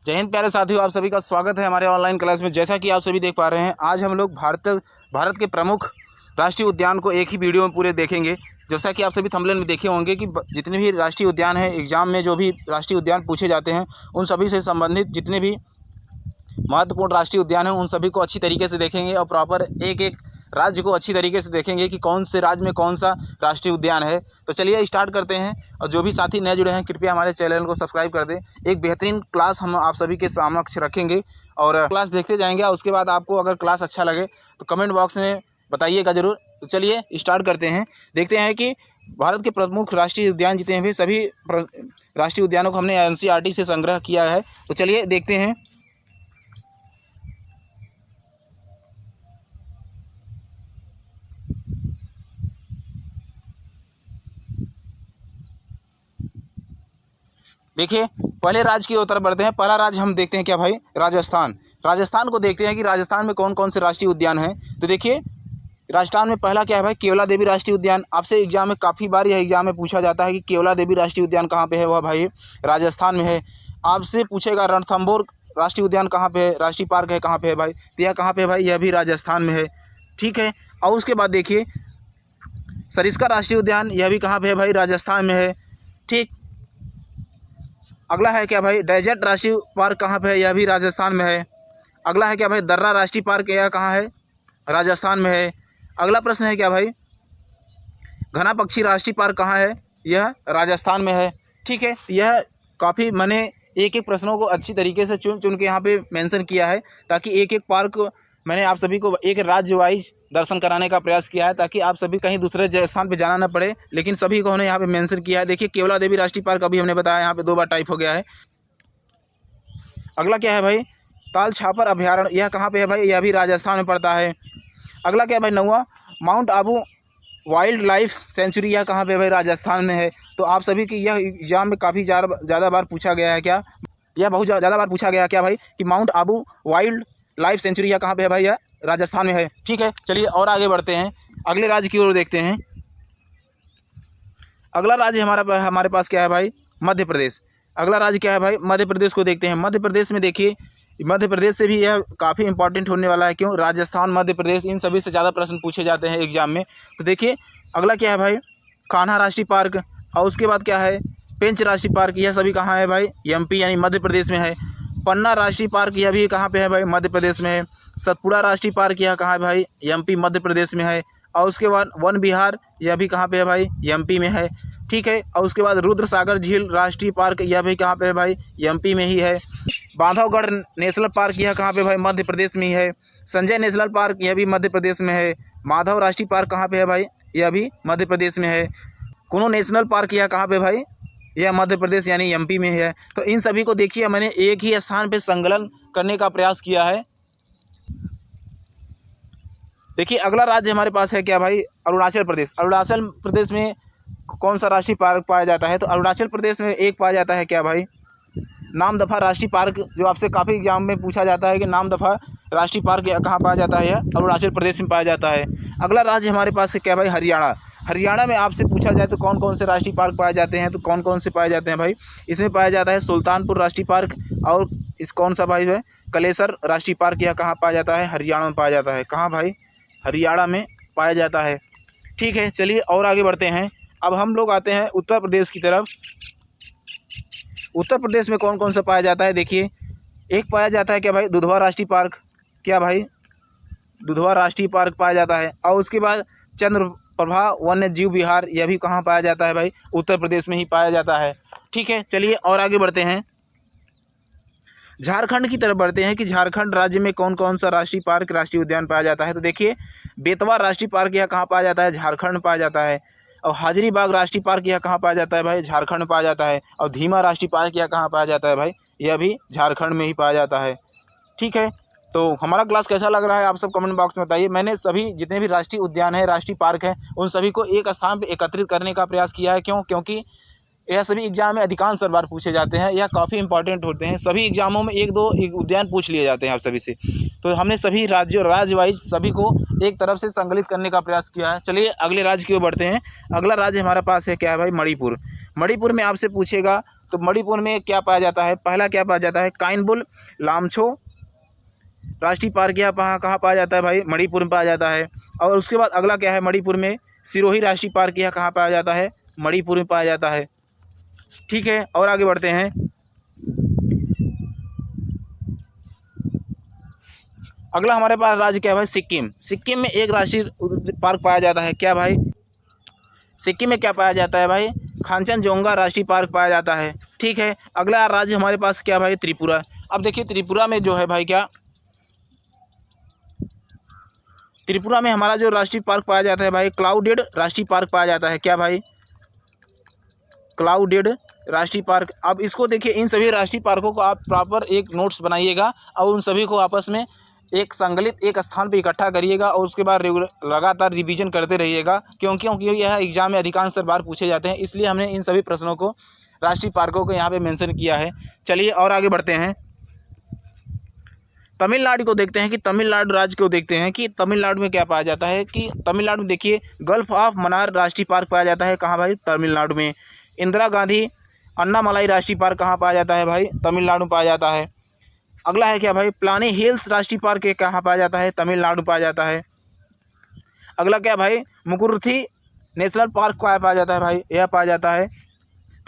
जय हिंद प्यारे साथियों, आप सभी का स्वागत है हमारे ऑनलाइन क्लास में। जैसा कि आप सभी देख पा रहे हैं, आज हम लोग भारत के प्रमुख राष्ट्रीय उद्यान को एक ही वीडियो में पूरे देखेंगे। जैसा कि आप सभी थंबनेल में देखे होंगे कि जितने भी राष्ट्रीय उद्यान हैं, एग्जाम में जो भी राष्ट्रीय उद्यान पूछे जाते हैं, उन सभी से संबंधित जितने भी महत्वपूर्ण राष्ट्रीय उद्यान हैं, उन सभी को अच्छी तरीके से देखेंगे और प्रॉपर एक एक राज्य को अच्छी तरीके से देखेंगे कि कौन से राज्य में कौन सा राष्ट्रीय उद्यान है। तो चलिए स्टार्ट करते हैं। और जो भी साथी नए जुड़े हैं, कृपया हमारे चैनल को सब्सक्राइब कर दें। एक बेहतरीन क्लास हम आप सभी के समक्ष रखेंगे और क्लास देखते जाएंगे। और उसके बाद आपको अगर क्लास अच्छा लगे तो कमेंट बॉक्स में बताइएगा ज़रूर। तो चलिए स्टार्ट करते हैं। देखते हैं कि भारत के प्रमुख राष्ट्रीय उद्यान जितने भी सभी राष्ट्रीय उद्यानों को हमने NCERT से संग्रह किया है। तो चलिए देखते हैं। देखिए, पहले राज्य की ओर तरफ बढ़ते हैं। पहला राज्य हम देखते हैं क्या भाई, राजस्थान। राजस्थान को देखते हैं कि राजस्थान में कौन कौन से राष्ट्रीय उद्यान हैं। तो देखिए, राजस्थान में पहला क्या है भाई, केवला देवी राष्ट्रीय उद्यान। आपसे एग्जाम में काफ़ी बार यह एग्जाम में पूछा जाता है कि केवला देवी राष्ट्रीय उद्यान कहाँ पे है। वह भाई राजस्थान में है। आपसे पूछेगा रणथंभौर राष्ट्रीय उद्यान कहाँ पे है, राष्ट्रीय पार्क है कहाँ पे है भाई, तो यह कहाँ पे है भाई, यह भी राजस्थान में है। ठीक है। और उसके बाद देखिए, सरिस्का राष्ट्रीय उद्यान, यह भी कहाँ पे है भाई, राजस्थान में है। ठीक। अगला है क्या भाई, डेजर्ट राष्ट्रीय पार्क कहाँ पे है, यह भी राजस्थान में है। अगला है क्या भाई, दर्रा राष्ट्रीय पार्क, यह कहाँ है, राजस्थान में है। अगला प्रश्न है क्या भाई, घना पक्षी राष्ट्रीय पार्क कहाँ है, यह राजस्थान में है। ठीक है। यह काफ़ी मैंने एक एक प्रश्नों को अच्छी तरीके से चुन के यहाँ पे मेंशन किया है, ताकि एक एक पार्क मैंने आप सभी को एक राज्य वाइज दर्शन कराने का प्रयास किया है, ताकि आप सभी कहीं दूसरे स्थान पे जाना न पड़े, लेकिन सभी को हमने यहाँ पे मेंशन किया है। देखिए, केवला देवी राष्ट्रीय पार्क अभी हमने बताया, यहाँ पे 2 बार टाइप हो गया है। अगला क्या है भाई, ताल छापर अभ्यारण्य, यह कहाँ पे है भाई, यह भी राजस्थान में पड़ता है। अगला क्या है भाई, 9वां mount Abu wildlife sanctuary, यह कहाँ पे भाई, राजस्थान में है। तो आप सभी की यह एग्जाम में काफ़ी ज़्यादा बार पूछा गया है क्या, यह बहुत ज़्यादा बार पूछा गया क्या भाई कि mount Abu wildlife sanctuary यह कहाँ पे है भाई, यह राजस्थान में है। ठीक है। चलिए और आगे बढ़ते हैं, अगले राज्य की ओर देखते हैं। अगला राज्य हमारे पास क्या है भाई, मध्य प्रदेश। अगला राज्य क्या है भाई, मध्य प्रदेश को देखते हैं। मध्य प्रदेश में देखिए, मध्य प्रदेश से भी यह काफ़ी इंपॉर्टेंट होने वाला है। क्यों, राजस्थान, मध्य प्रदेश, इन सभी से ज़्यादा प्रश्न पूछे जाते हैं एग्जाम में। तो देखिए, अगला क्या है भाई, कान्हा राष्ट्रीय पार्क। और उसके बाद क्या है, पेंच राष्ट्रीय पार्क, यह सभी कहाँ है भाई, MP यानी मध्य प्रदेश में है। पन्ना राष्ट्रीय पार्क, यह भी कहाँ पे है भाई, मध्य प्रदेश में है। सतपुड़ा राष्ट्रीय पार्क, यह कहाँ है भाई, MP मध्य प्रदेश में है। और उसके बाद वन विहार, यह भी कहाँ पे है भाई, MP में है। ठीक है। और उसके बाद रुद्र सागर झील राष्ट्रीय पार्क, यह भी कहाँ पे है भाई, MP में ही है। बांधवगढ़ नेशनल पार्क, यह कहाँ पे भाई, मध्य प्रदेश में ही है। संजय नेशनल पार्क, यह भी मध्य प्रदेश में है। माधव राष्ट्रीय पार्क कहाँ पे है भाई, यह भी मध्य प्रदेश में है। कुनो नेशनल पार्क, यह कहाँ पे भाई, यह मध्य प्रदेश यानी MP में है। तो इन सभी को देखिए, मैंने एक ही स्थान पे संकलन करने का प्रयास किया है। देखिए, अगला राज्य हमारे पास है क्या भाई, अरुणाचल प्रदेश। अरुणाचल प्रदेश में कौन सा राष्ट्रीय पार्क पाया जाता है, तो अरुणाचल प्रदेश में एक पाया जाता है क्या भाई, नामदफा राष्ट्रीय पार्क। जो आपसे काफ़ी एग्जाम में पूछा जाता है कि नामदफा राष्ट्रीय पार्क कहाँ पाया जाता है, यह अरुणाचल प्रदेश में पाया जाता है। अगला राज्य हमारे पास है क्या भाई, हरियाणा। हरियाणा में आपसे पूछा जाए तो कौन कौन से राष्ट्रीय पार्क पाए जाते हैं, तो कौन कौन से पाए जाते हैं भाई, इसमें पाया जाता है सुल्तानपुर राष्ट्रीय पार्क। और इस कौन सा भाई जो है, कलेसर राष्ट्रीय पार्क, यह कहाँ पाया जाता है, हरियाणा में पाया जाता है। कहाँ भाई, हरियाणा में पाया जाता है। ठीक है। चलिए और आगे बढ़ते हैं। अब हम लोग आते हैं उत्तर प्रदेश की तरफ। उत्तर प्रदेश में कौन कौन सा पाया जाता है, देखिए, एक पाया जाता है क्या भाई, दुधवा राष्ट्रीय पार्क। क्या भाई, दुधवा राष्ट्रीय पार्क पाया जाता है। और उसके बाद चंद्रप्रभा वन्य जीव विहार, यह भी कहाँ पाया जाता है भाई, उत्तर प्रदेश में ही पाया जाता है। ठीक है। चलिए और आगे बढ़ते हैं, झारखंड की तरफ बढ़ते हैं कि झारखंड राज्य में कौन कौन सा राष्ट्रीय पार्क, राष्ट्रीय उद्यान पाया जाता है। तो देखिए, बेतवा राष्ट्रीय पार्क यह कहाँ पाया जाता है, झारखंड में पाया जाता है। और हाजरीबाग राष्ट्रीय पार्क यह कहाँ पाया जाता है भाई, झारखंड में पाया जाता है। और धीमा राष्ट्रीय पार्क यह कहाँ पाया जाता है भाई, यह भी झारखंड में ही पाया जाता है। ठीक है। तो हमारा क्लास कैसा लग रहा है, आप सब कमेंट बॉक्स में बताइए। मैंने सभी जितने भी राष्ट्रीय उद्यान है, राष्ट्रीय पार्क हैं, उन सभी को एक स्थान पर एकत्रित करने का प्रयास किया है। क्योंकि यह सभी एग्जाम में अधिकांश बार पूछे जाते हैं, यह काफ़ी इंपॉर्टेंट होते हैं। सभी एग्जामों में 1-2 उद्यान पूछ लिए जाते हैं आप सभी से। तो हमने सभी राज्य वाइज सभी को एक तरफ से संकलित करने का प्रयास किया है। चलिए अगले राज्य की ओर बढ़ते हैं। अगला राज्य हमारे पास है क्या है भाई, मणिपुर। मणिपुर में आपसे पूछेगा तो मणिपुर में क्या पाया जाता है, पहला क्या पाया जाता है, काइनबुल लामछो राष्ट्रीय पार्क यह कहाँ पाया जाता है भाई, मणिपुर में पाया जाता है। और उसके बाद अगला क्या है, मणिपुर में सिरोही राष्ट्रीय पार्क यह कहाँ पाया जाता है, मणिपुर में पाया जाता है। ठीक है, और आगे बढ़ते हैं। अगला हमारे पास राज्य क्या है भाई, सिक्किम। सिक्किम में एक राष्ट्रीय पार्क पाया जाता है, क्या भाई, सिक्किम में क्या पाया जाता है भाई, खांचनजोंगा राष्ट्रीय पार्क पाया जाता है। ठीक है, अगला राज्य हमारे पास क्या भाई, त्रिपुरा। अब देखिए त्रिपुरा में जो है भाई क्या, त्रिपुरा में हमारा जो राष्ट्रीय पार्क पाया जाता है भाई, क्लाउडेड राष्ट्रीय पार्क पाया जाता है, क्या भाई, क्लाउडेड राष्ट्रीय पार्क। अब इसको देखिए, इन सभी राष्ट्रीय पार्कों को आप प्रॉपर एक नोट्स बनाइएगा और उन सभी को आपस में एक संकलित एक स्थान पे इकट्ठा करिएगा और उसके बाद लगातार रिवीजन करते रहिएगा, क्योंकि यह एग्जाम में अधिकांश बार पूछे जाते हैं, इसलिए हमने इन सभी प्रश्नों को, राष्ट्रीय पार्कों को यहाँ पे मेंशन किया है। चलिए और आगे बढ़ते हैं। तमिलनाडु को देखते हैं कि तमिलनाडु राज्य को देखते हैं कि तमिलनाडु में क्या पाया जाता है, कि तमिलनाडु में देखिए गल्फ ऑफ मन्नार राष्ट्रीय पार्क पाया जाता है, कहाँ भाई, तमिलनाडु में। इंदिरा गांधी अन्नामलाई राष्ट्रीय पार्क कहाँ पाया जाता है भाई, तमिलनाडु में पाया जाता है। अगला है क्या भाई, प्लानी हिल्स राष्ट्रीय पार्क कहाँ पाया जाता है, तमिलनाडु में पाया जाता है। अगला क्या भाई, मुकुरुथी नेशनल पार्क पाया जाता है भाई, यह पाया जाता है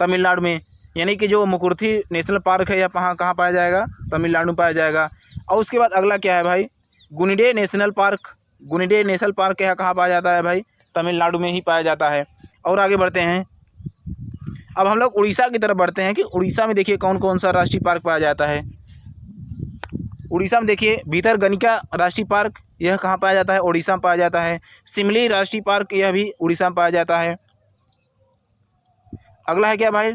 तमिलनाडु में, यानी कि जो मुकुरुथी नेशनल पार्क है यह कहाँ पाया जाएगा, तमिलनाडु में पाया जाएगा। और उसके बाद अगला क्या है भाई, गुनिडे नेशनल पार्क। गुनिडे नेशनल पार्क यह कहाँ पाया जाता है भाई, तमिलनाडु में ही पाया जाता है। और आगे बढ़ते हैं। अब हम लोग उड़ीसा की तरफ बढ़ते हैं कि उड़ीसा में देखिए कौन कौन सा राष्ट्रीय पार्क पाया जाता है। उड़ीसा में देखिए भितरकनिका राष्ट्रीय पार्क यह कहाँ पाया जाता है, उड़ीसा में पाया जाता है। सिमली राष्ट्रीय पार्क यह भी उड़ीसा में पाया जाता है। अगला है क्या भाई,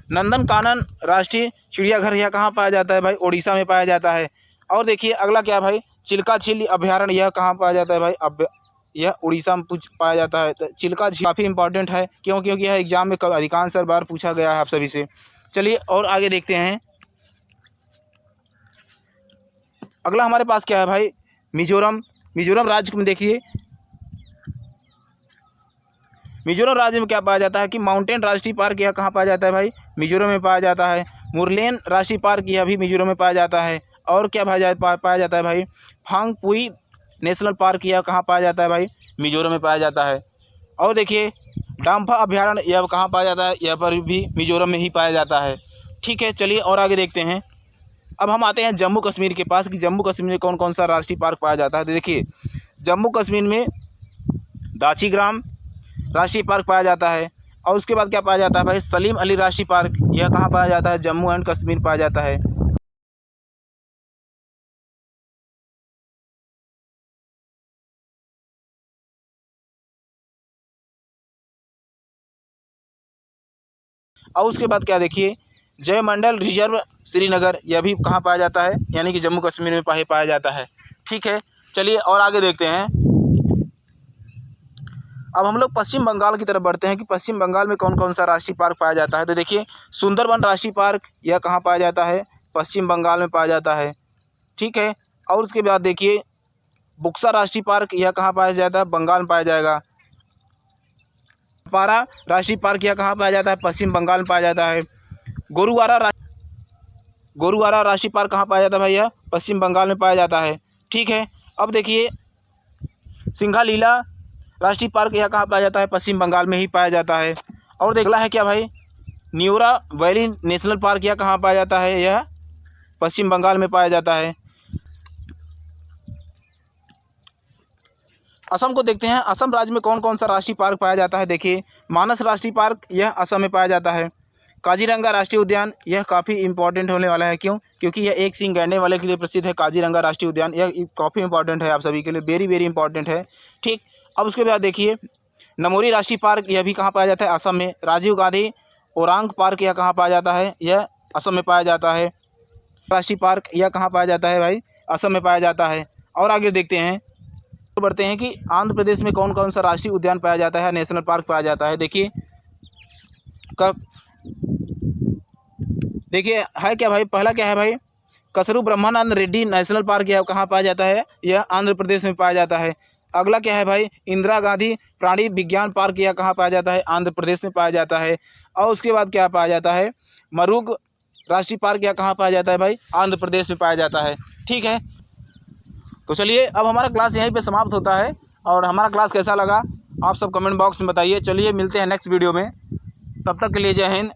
नंदनकानन राष्ट्रीय चिड़ियाघर यह कहाँ पाया जाता है भाई, उड़ीसा में पाया जाता है। और देखिए अगला क्या भाई, चिल्का झील अभ्यारण्य यह कहाँ पाया जाता है भाई, अब यह उड़ीसा में पाया जाता है। तो चिल्का झील काफ़ी इंपॉर्टेंट है क्योंकि यह एग्जाम में अधिकांश बार पूछा गया है आप सभी से। चलिए और आगे देखते हैं। अगला हमारे पास क्या है भाई, मिजोरम। मिजोरम राज्य में देखिए, मिजोरम राज्य में क्या पाया जाता है कि माउंटेन राष्ट्रीय पार्क यह कहाँ पाया जाता है भाई, मिजोरम में पाया जाता है। मुरलेन राष्ट्रीय पार्क यह भी मिजोरम में पाया जाता है। और क्या पाया जाता है भाई, फांगपुई नेशनल पार्क यह कहाँ पाया जाता है भाई, मिजोरम में पाया जाता है। और देखिए डाम्फा अभ्यारण्य यह कहाँ पाया जाता है, यह पर भी मिजोरम में ही पाया जाता है। ठीक है, चलिए और आगे देखते हैं। अब हम आते हैं जम्मू कश्मीर के पास कि जम्मू कश्मीर में कौन कौन सा राष्ट्रीय पार्क पाया जाता है। तो देखिए जम्मू कश्मीर में दाचीग्राम राष्ट्रीय पार्क पाया जाता है। और उसके बाद क्या पाया जाता है भाई, सलीम अली राष्ट्रीय पार्क यह कहाँ पाया जाता है, जम्मू एंड कश्मीर पाया जाता है। और उसके बाद क्या देखिए, जयमंडल रिजर्व श्रीनगर यह भी कहाँ पाया जाता है, यानी कि जम्मू कश्मीर में पाया जाता है। ठीक है, चलिए और आगे देखते हैं। अब हम लोग पश्चिम बंगाल की तरफ बढ़ते हैं कि पश्चिम बंगाल में कौन कौन सा राष्ट्रीय पार्क पाया जाता है। तो देखिए सुंदरबन राष्ट्रीय पार्क यह कहाँ पाया जाता है, पश्चिम बंगाल में पाया जाता है। ठीक है, और उसके बाद देखिए बुक्सा राष्ट्रीय पार्क यह कहाँ पाया जाता है, बंगाल में पाया जाएगा। पारा राष्ट्रीय पार्क यह कहाँ पाया जाता है, पश्चिम बंगाल में पाया जाता है। गोरुवारा राष्ट्रीय पार्क कहाँ पाया जाता है भैया, पश्चिम बंगाल में पाया जाता है। ठीक है, अब देखिए सिंघालीला राष्ट्रीय पार्क यह कहाँ पाया जाता है, पश्चिम बंगाल में ही पाया जाता है। और देखला है क्या भाई, न्यूरा वैली नेशनल पार्क यह कहाँ पाया जाता है, यह पश्चिम बंगाल में पाया जाता है। असम को देखते हैं, असम राज्य में कौन कौन सा राष्ट्रीय पार्क पाया जाता है। देखिए मानस राष्ट्रीय पार्क यह असम में पाया जाता है। काजीरंगा राष्ट्रीय उद्यान यह काफ़ी इंपॉर्टेंट होने वाला है, क्योंकि यह एक सींग गैंडे वाले के लिए प्रसिद्ध है। काजीरंगा राष्ट्रीय उद्यान यह काफ़ी इंपॉर्टेंट है आप सभी के लिए, वेरी वेरी इंपॉर्टेंट है। ठीक, अब उसके बाद देखिए नमोरी राष्ट्रीय पार्क यह भी कहाँ पाया जाता है, असम में। राजीव गांधी ओरांग पार्क यह कहाँ पाया जाता है, यह असम में पाया जाता है। राष्ट्रीय पार्क यह कहाँ पाया जाता है भाई, असम में पाया जाता है। और आगे देखते हैं, बढ़ते हैं कि आंध्र प्रदेश में कौन कौन सा राष्ट्रीय उद्यान पाया जाता है, नेशनल पार्क पाया जाता है। देखिए है क्या भाई, पहला क्या है भाई, कसरू ब्रह्मानंद रेड्डी नेशनल पार्क यह कहाँ पाया जाता है, यह आंध्र प्रदेश में पाया जाता है। अगला क्या है भाई, इंदिरा गांधी प्राणी विज्ञान पार्क यह कहाँ पाया जाता है, आंध्र प्रदेश में पाया जाता है। और उसके बाद क्या पाया जाता है, मरूग राष्ट्रीय पार्क या कहाँ पाया जाता है भाई, आंध्र प्रदेश में पाया जाता है। ठीक है, तो चलिए अब हमारा क्लास यहीं पे समाप्त होता है। और हमारा क्लास कैसा लगा आप सब कमेंट बॉक्स में बताइए। चलिए मिलते हैं नेक्स्ट वीडियो में, तब तक के लिए जय हिंद।